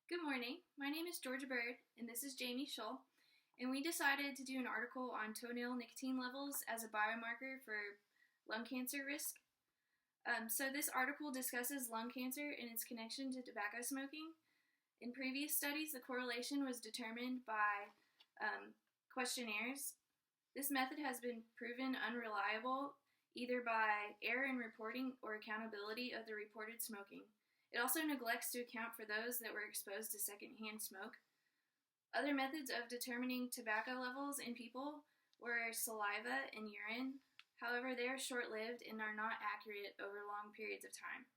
Good morning. My name is Georgia Bird, and this is Jamie Schull. And we decided to do an article on toenail nicotine levels as a biomarker for lung cancer risk. So this article discusses lung cancer and its connection to tobacco smoking. In previous studies, the correlation was determined by questionnaires. This method has been proven unreliable either by error in reporting or accountability of the reported smoking. It also neglects to account for those that were exposed to secondhand smoke. Other methods of determining tobacco levels in people were saliva and urine. However, they are short-lived and are not accurate over long periods of time.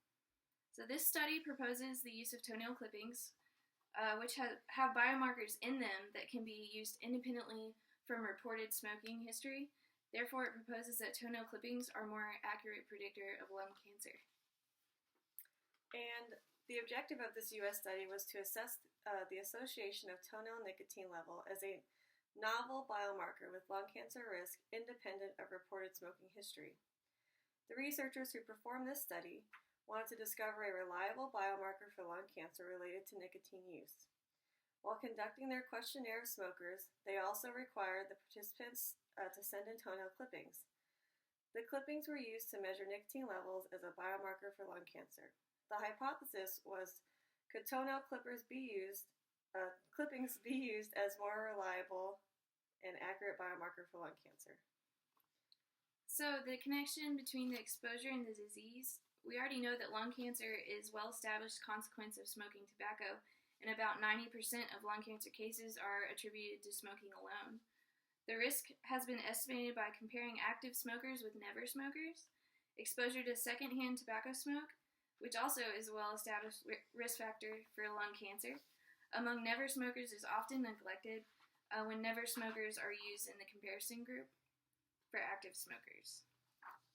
So this study proposes the use of toenail clippings, which have biomarkers in them that can be used independently from reported smoking history. Therefore, it proposes that toenail clippings are a more accurate predictor of lung cancer. And the objective of this U.S. study was to assess the association of toenail nicotine level as a novel biomarker with lung cancer risk independent of reported smoking history. The researchers who performed this study wanted to discover a reliable biomarker for lung cancer related to nicotine use. While conducting their questionnaire of smokers, they also required the participants to send in toenail clippings. The clippings were used to measure nicotine levels as a biomarker for lung cancer. The hypothesis was, could toenail clippings be used as more reliable and accurate biomarker for lung cancer? So the connection between the exposure and the disease, we already know that lung cancer is a well-established consequence of smoking tobacco, and about 90% of lung cancer cases are attributed to smoking alone. The risk has been estimated by comparing active smokers with never smokers, exposure to secondhand tobacco smoke, which also is a well-established risk factor for lung cancer, among never smokers is often neglected when never smokers are used in the comparison group for active smokers.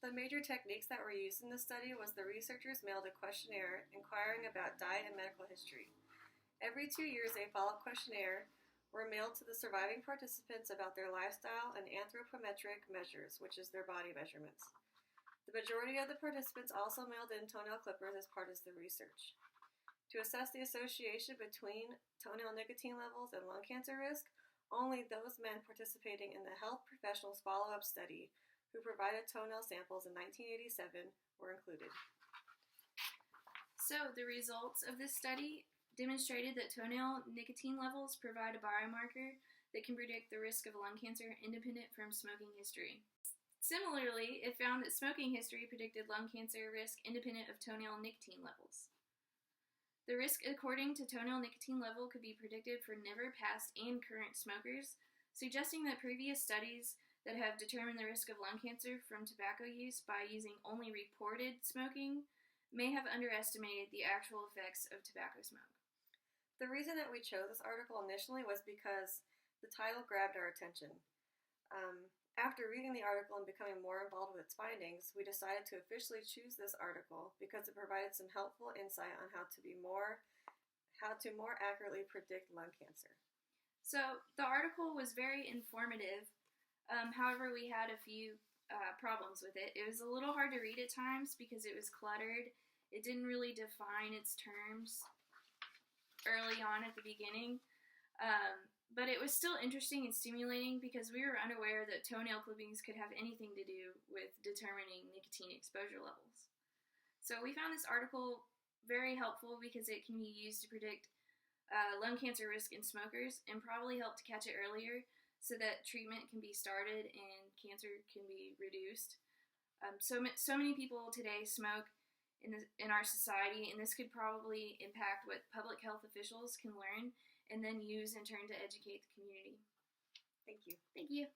The major techniques that were used in this study was the researchers mailed a questionnaire inquiring about diet and medical history. Every 2 years, a follow-up questionnaire were mailed to the surviving participants about their lifestyle and anthropometric measures, which is their body measurements. The majority of the participants also mailed in toenail clippers as part of the research. To assess the association between toenail nicotine levels and lung cancer risk, only those men participating in the health professionals follow-up study who provided toenail samples in 1987 were included. So the results of this study demonstrated that toenail nicotine levels provide a biomarker that can predict the risk of lung cancer independent from smoking history. Similarly, it found that smoking history predicted lung cancer risk independent of toenail nicotine levels. The risk according to toenail nicotine level could be predicted for never past and current smokers, suggesting that previous studies that have determined the risk of lung cancer from tobacco use by using only reported smoking may have underestimated the actual effects of tobacco smoke. The reason that we chose this article initially was because the title grabbed our attention. After reading the article and becoming more involved with its findings, we decided to officially choose this article because it provided some helpful insight on how to more accurately predict lung cancer. So the article was very informative. However, we had a few problems with it. It was a little hard to read at times because it was cluttered. It didn't really define its terms early on at the beginning. But it was still interesting and stimulating because we were unaware that toenail clippings could have anything to do with determining nicotine exposure levels. So we found this article very helpful because it can be used to predict lung cancer risk in smokers and probably help to catch it earlier so that treatment can be started and cancer can be reduced. So many people today smoke in our society, and this could probably impact what public health officials can learn and then use in turn to educate the community. Thank you. Thank you.